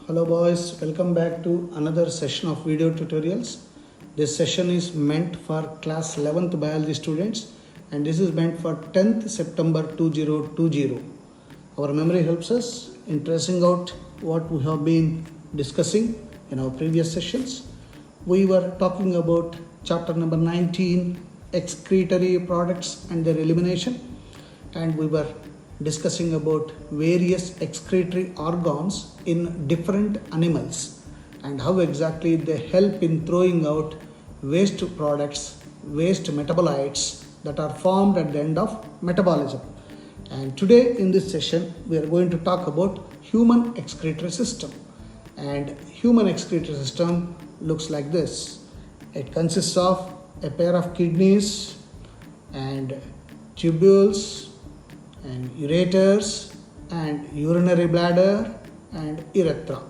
Hello boys, welcome back to another session of video tutorials. This session is meant for class 11th biology students and this is meant for 10th September 2020. Our memory helps us in tracing out what we have been discussing in our previous sessions. We were talking about chapter number 19, excretory products and their elimination, and we were discussing about various excretory organs in different animals and how exactly they help in throwing out waste products, waste metabolites that are formed at the end of metabolism. And today in this session we are going to talk about human excretory system. And human excretory system looks like this. It consists of a pair of kidneys and tubules and ureters and urinary bladder and urethra.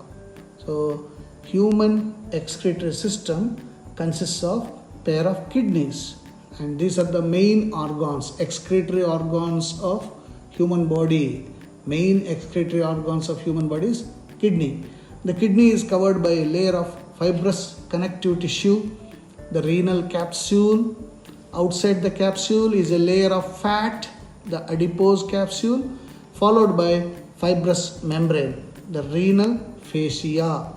So human excretory system consists of pair of kidneys, and these are the main organs, excretory organs of human body. Main excretory organs of human body is kidney. The kidney is covered by a layer of fibrous connective tissue, the renal capsule. Outside the capsule is a layer of fat, the adipose capsule, followed by fibrous membrane, the renal fascia.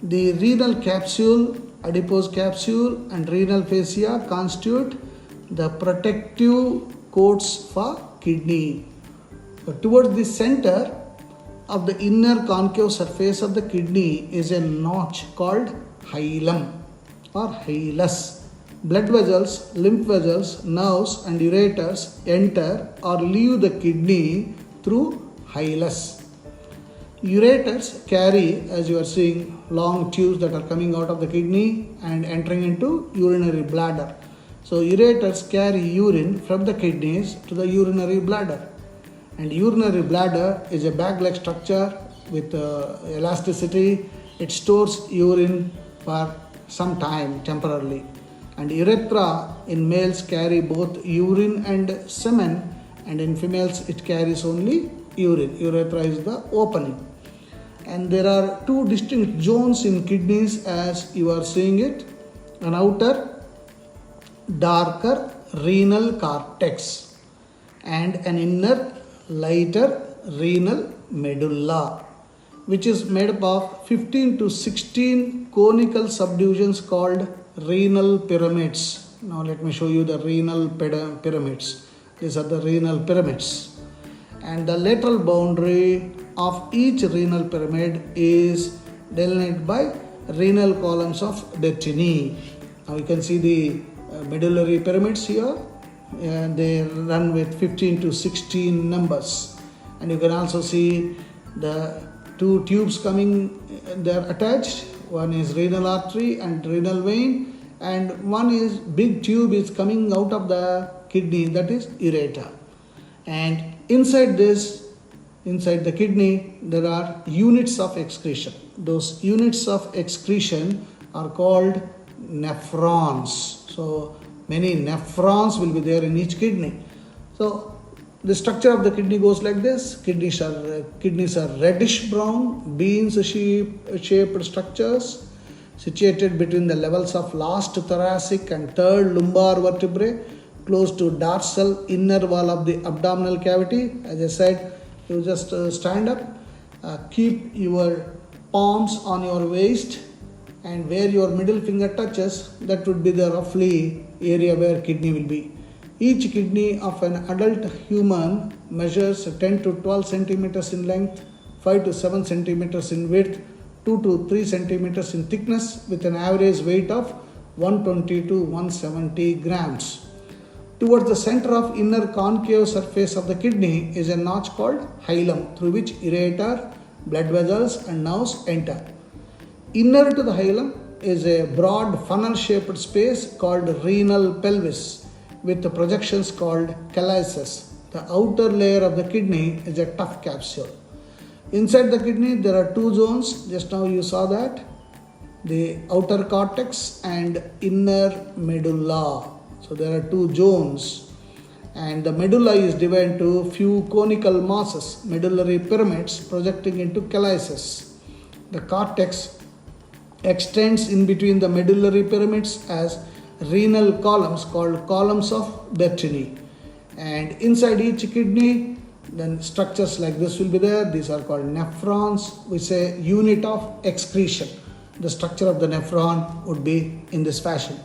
The renal capsule, adipose capsule and renal fascia constitute the protective coats for kidney. Towards the center of the inner concave surface of the kidney is a notch called hilum or hilus. Blood vessels, lymph vessels, nerves and ureters enter or leave the kidney through hilus. Ureters carry, as you are seeing, long tubes that are coming out of the kidney and entering into urinary bladder. So ureters carry urine from the kidneys to the urinary bladder. And urinary bladder is a bag-like structure with elasticity. It stores urine for some time temporarily. And urethra in males carry both urine and semen, and in females it carries only urine. Urethra is the opening. And there are two distinct zones in kidneys as you are seeing it. An outer darker renal cortex and an inner lighter renal medulla, which is made up of 15 to 16 conical subdivisions called renal pyramids. Now let me show you the renal pyramids. These are the renal pyramids. And the lateral boundary of each renal pyramid is delineated by renal columns of Dettini. Now you can see the medullary pyramids here. They run with 15 to 16 numbers. And you can also see the two tubes coming, they are attached. One is renal artery and renal vein, and one is big tube is coming out of the kidney, that is ureter. And inside the kidney, there are units of excretion. Those units of excretion are called nephrons. So many nephrons will be there in each kidney. So the structure of the kidney goes like this. Kidneys are reddish brown, beans shaped structures situated between the levels of last thoracic and third lumbar vertebrae, close to dorsal inner wall of the abdominal cavity. As I said, you just stand up, keep your palms on your waist, and where your middle finger touches, that would be the roughly area where kidney will be. Each kidney of an adult human measures 10 to 12 centimeters in length, 5 to 7 centimeters in width, 2 to 3 centimeters in thickness, with an average weight of 120 to 170 grams. Towards the center of inner concave surface of the kidney is a notch called hilum, through which ureter, blood vessels and nerves enter. Inner to the hilum is a broad funnel-shaped space called renal pelvis, with the projections called calyces. The outer layer of the kidney is a tough capsule. Inside the kidney there are two zones, just now you saw that, the outer cortex and inner medulla. So there are two zones, and the medulla is divided into few conical masses, medullary pyramids projecting into calyces. The cortex extends in between the medullary pyramids as renal columns called columns of Bertini. And inside each kidney, then structures like this will be there. These are called nephrons, which is a unit of excretion. The structure of the nephron would be in this fashion.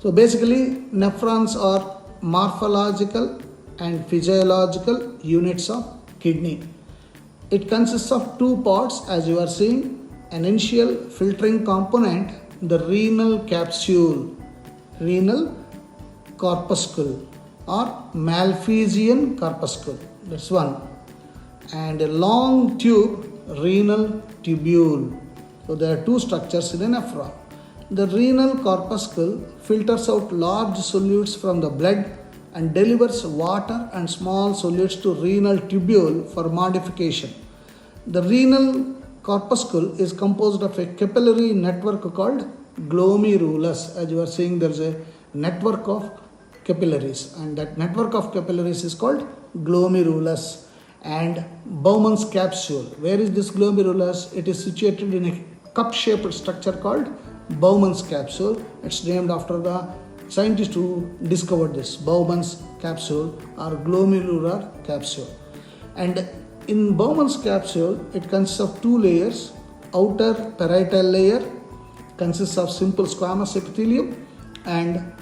So basically, nephrons are morphological and physiological units of kidney. It consists of two parts, as you are seeing. An initial filtering component, the renal capsule, renal corpuscle or Malpighian corpuscle, that's one, and a long tube, renal tubule. So there are two structures in a nephron. The renal corpuscle filters out large solutes from the blood and delivers water and small solutes to renal tubule for modification. The renal corpuscle is composed of a capillary network called glomerulus. As you are seeing, there is a network of capillaries, and that network of capillaries is called glomerulus. And Bowman's capsule. Where is this glomerulus? It is situated in a cup-shaped structure called Bowman's capsule. It's named after the scientist who discovered this, Bowman's capsule or glomerular capsule. And in Bowman's capsule, it consists of two layers. Outer parietal layer consists of simple squamous epithelium, and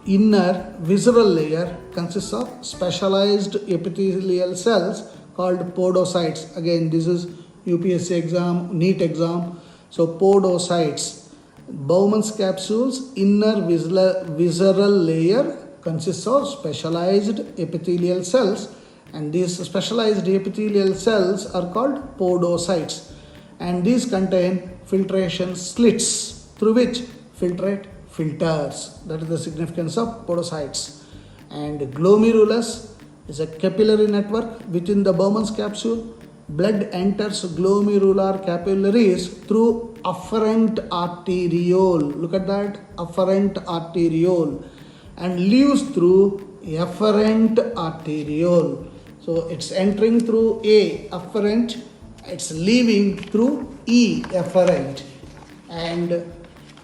inner visceral layer consists of specialized epithelial cells called podocytes. Again, this is UPSC exam, NEET exam. So podocytes. Bowman's capsule's inner visceral layer consists of specialized epithelial cells, and these specialized epithelial cells are called podocytes, and these contain filtration slits through which filtrate filters. That is the significance of podocytes. And glomerulus is a capillary network within the Bowman's capsule. Blood enters glomerular capillaries through afferent arteriole. Look at that, afferent arteriole, and leaves through efferent arteriole. So it's entering through A, afferent, it's leaving through E, efferent. And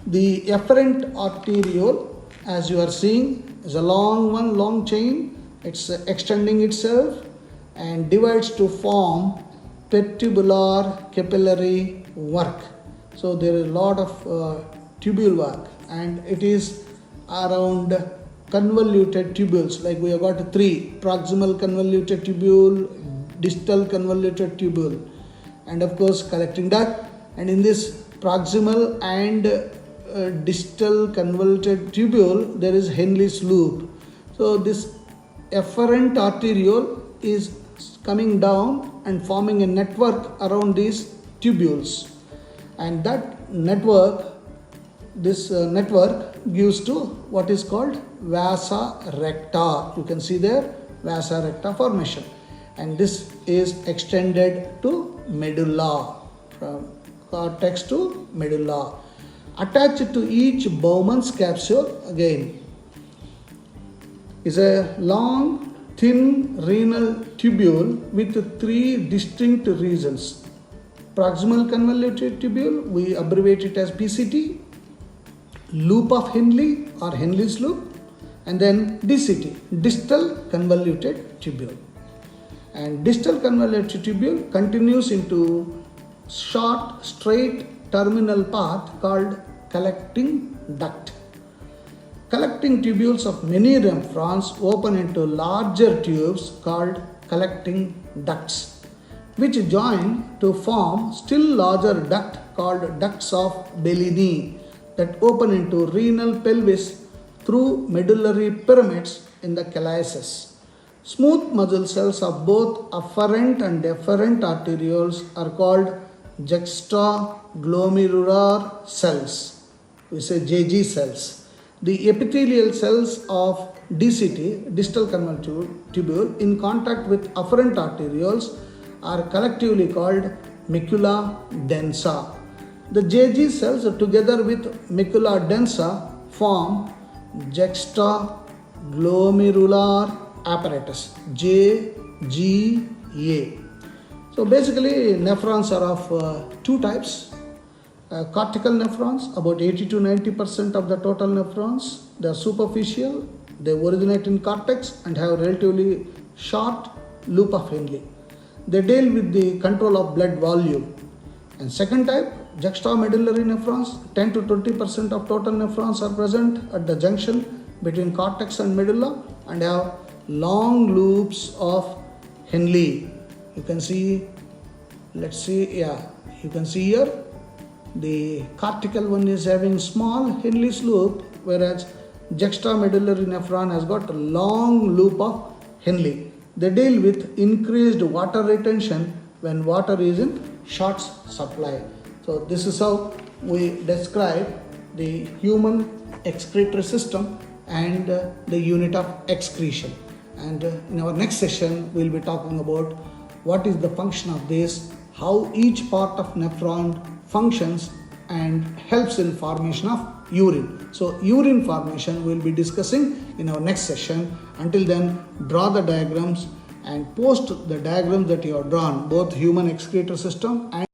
the efferent arteriole, as you are seeing, is a long chain. It's extending itself and divides to form petubular capillary work. So there is a lot of tubule work, and it is around convoluted tubules. Like we have got three: proximal convoluted tubule, distal convoluted tubule, and of course collecting duct. And in this proximal and distal convoluted tubule, there is Henle's loop. So this efferent arteriole is coming down and forming a network around these tubules, and that network, this network gives to what is called vasa recta. You can see there, vasa recta formation, and this is extended to medulla, from cortex to medulla. Attached to each Bowman's capsule again is a long thin renal tubule with three distinct regions. Proximal convoluted tubule, we abbreviate it as PCT, loop of Henle or Henle's loop, and then DCT, distal convoluted tubule. And distal convoluted tubule continues into short straight terminal path called collecting duct. Collecting tubules of many nephrons open into larger tubes called collecting ducts, which join to form still larger duct called ducts of Bellini that open into renal pelvis through medullary pyramids in the calyces. Smooth muscle cells of both afferent and efferent arterioles are called juxtaglomerular cells. We say JG cells. The epithelial cells of DCT, distal convoluted tubule, in contact with afferent arterioles are collectively called macula densa. The JG cells together with macula densa form juxtaglomerular apparatus, JGA. So basically nephrons are of two types. Cortical nephrons, about 80 to 90% of the total nephrons. They are superficial, they originate in cortex and have relatively short loop of Henle. They deal with the control of blood volume. And second type, juxtamedullary nephrons, 10 to 20% of total nephrons are present at the junction between cortex and medulla and have long loops of Henle. You can see, you can see here, the cortical one is having small Henle's loop, whereas juxtamedullary nephron has got a long loop of Henle. They deal with increased water retention when water is in short supply. So this is how we describe the human excretory system and the unit of excretion. And in our next session, we'll be talking about what is the function of this, how each part of nephron functions and helps in formation of urine. So urine formation we'll be discussing in our next session. Until then, draw the diagrams and post the diagrams that you have drawn, both human excretory system and